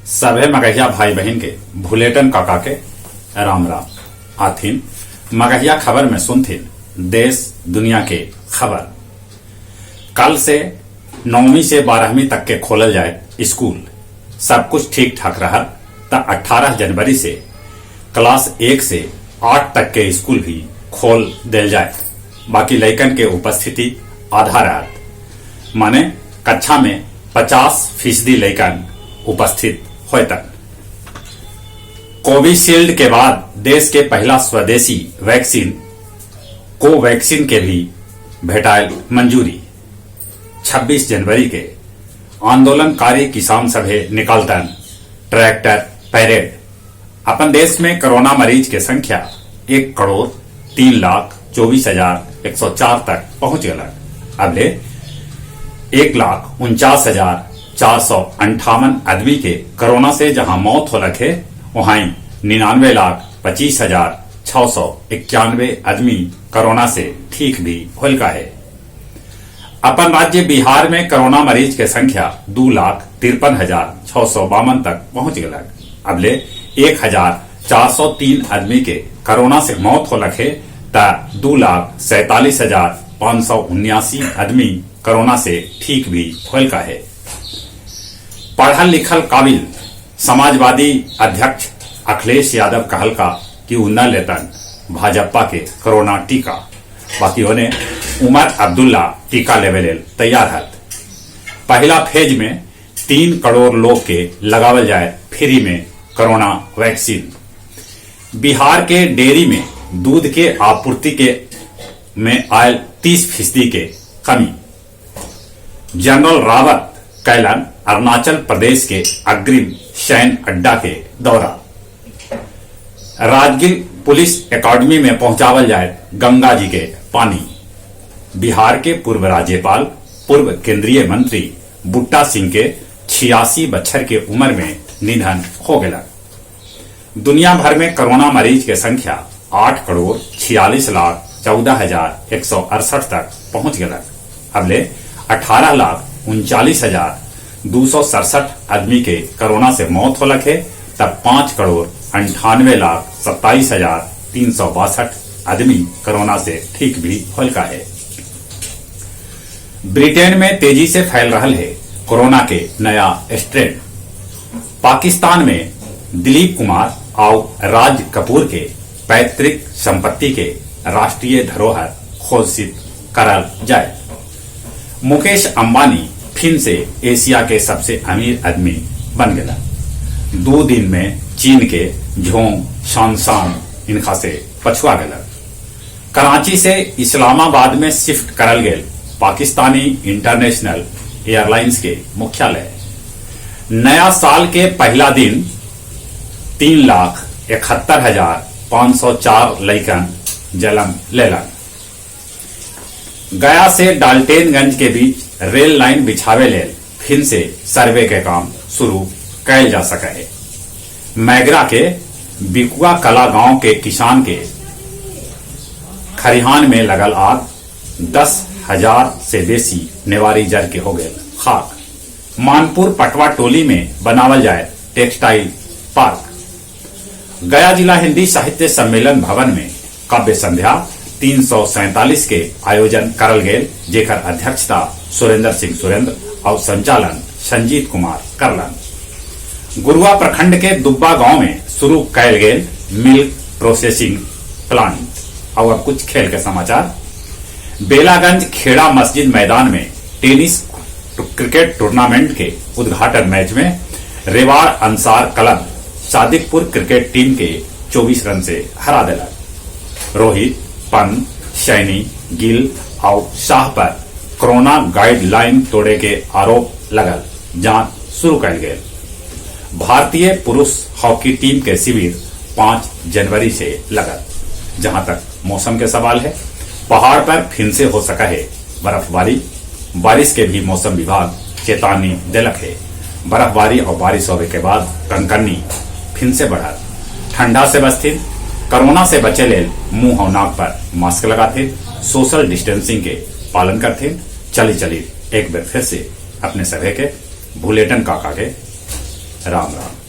सभे मगहिया भाई बहन के भुलेटन काका के राम राम आथिन। मगहिया खबर में सुनथिन देश दुनिया के खबर। कल से 9वीं से 12वीं तक के खोलल जाए स्कूल। सब कुछ ठीक ठाक रहा तो 18 जनवरी से क्लास 1 से 8 तक के स्कूल भी खोल दिल जाए। बाकी लइकन के उपस्थिति आधा रात माने कक्षा में 50% लइकन उपस्थित होतन। कोविशील्ड के बाद देश के पहला स्वदेशी वैक्सीन कोवैक्सीन के भी भेटायल मंजूरी। 26 जनवरी के आंदोलनकारी किसान सभे निकलतन ट्रैक्टर पैरेड। अपन देश में कोरोना मरीज के संख्या 1,03,24,104 तक पहुंच गया। अबले 1,49,458 आदमी के कोरोना से जहां मौत हो रखे वहीं 99,25,691 आदमी कोरोना से ठीक भी होलका है। अपन राज्य बिहार में कोरोना मरीज के संख्या 2,53,652 तक पहुंच गया। अबले 1,403 आदमी के कोरोना से मौत हो रखे ता 2,47,579 आदमी कोरोना से ठीक भी होलका है। पढ़ल लिखल काबिल समाजवादी अध्यक्ष अखिलेश यादव कहलका कि उ न लेतन भाजपा के कोरोना टीका। बाकी उन्हें उमर अब्दुल्ला टीका लेवे लेल तैयार है। पहला फेज में 3 करोड़ लोग के लगावल जाए फ्री में कोरोना वैक्सीन। बिहार के डेयरी में दूध के आपूर्ति के में आयल 30% के कमी। जनरल रावत कैलन अरुणाचल प्रदेश के अग्रिम सैन्य अड्डा के दौरा। राजगीर पुलिस एकेडमी में पहुंचावल जाए गंगा जी के पानी। बिहार के पूर्व राज्यपाल पूर्व केंद्रीय मंत्री बुट्टा सिंह के 86 बछर के उम्र में निधन हो गया। दुनिया भर में कोरोना मरीज के संख्या 8,46,14,168 तक पहुंच गया। अबले 18,39,267 आदमी के कोरोना से मौत हो लखे तब 5,98,27,362 आदमी कोरोना से ठीक भी होलका है। ब्रिटेन में तेजी से फैल रहा है कोरोना के नया स्ट्रेन। पाकिस्तान में दिलीप कुमार और राज कपूर के पैतृक संपत्ति के राष्ट्रीय धरोहर घोषित करल जाए। मुकेश अंबानी फिर से एशिया के सबसे अमीर आदमी बन गया। 2 दिन में चीन के झोंग शानशान इनका से पछुआ गया। कराची से इस्लामाबाद में शिफ्ट करल गए पाकिस्तानी इंटरनेशनल एयरलाइंस के मुख्यालय। नया साल के पहला दिन 3,71,504 लइकन जन्म लेलन। गया से डाल्टेनगंज के बीच रेल लाइन बिछावे लेल फिर से सर्वे के काम शुरू कैल जा सका है। मैगरा के बिकुआ कला गांव के किसान के खरिहान में लगल आग 10,000 से बेसी नेवारी जर के हो गए खाक। मानपुर पटवा टोली में बनावल जाए टेक्सटाइल पार्क। गया जिला हिंदी साहित्य सम्मेलन भवन में काव्य संध्या 347 के आयोजन करल गेल, जेकर अध्यक्षता सुरेंद्र सिंह सुरेंद्र और संचालन संजीत कुमार करलन। गुरुआ प्रखंड के दुब्बा गांव में शुरू कैल गेल मिल्क प्रोसेसिंग प्लांट। और अब कुछ खेल के समाचार। बेलागंज खेड़ा मस्जिद मैदान में टेनिस क्रिकेट टूर्नामेंट के उद्घाटन मैच में Rewar Ansar club Sadikpur cricket team के 24 रन से हरा दिला। रोहित, पंत, सैनी, गिल और शाह पर कोरोना गाइडलाइन तोड़े के आरोप लगल। जांच शुरू कर गए। भारतीय पुरुष हॉकी टीम के शिविर 5 जनवरी से लगल। जहां तक मौसम के सवाल है, पहाड़ पर फिर से हो सका है बर्फबारी। बारिश के भी मौसम विभाग चेतावनी दिलक है। बर्फबारी और बारिश होने के बाद कनकनी फिर से बढ़ा। ठंडा से बचथिन, कोरोना से बचे लेल मुंह और नाक पर मास्क लगाते, सोशल डिस्टेंसिंग के पालन करते। चली एक बार फिर से अपने सभी के भुलेटन काका के राम राम।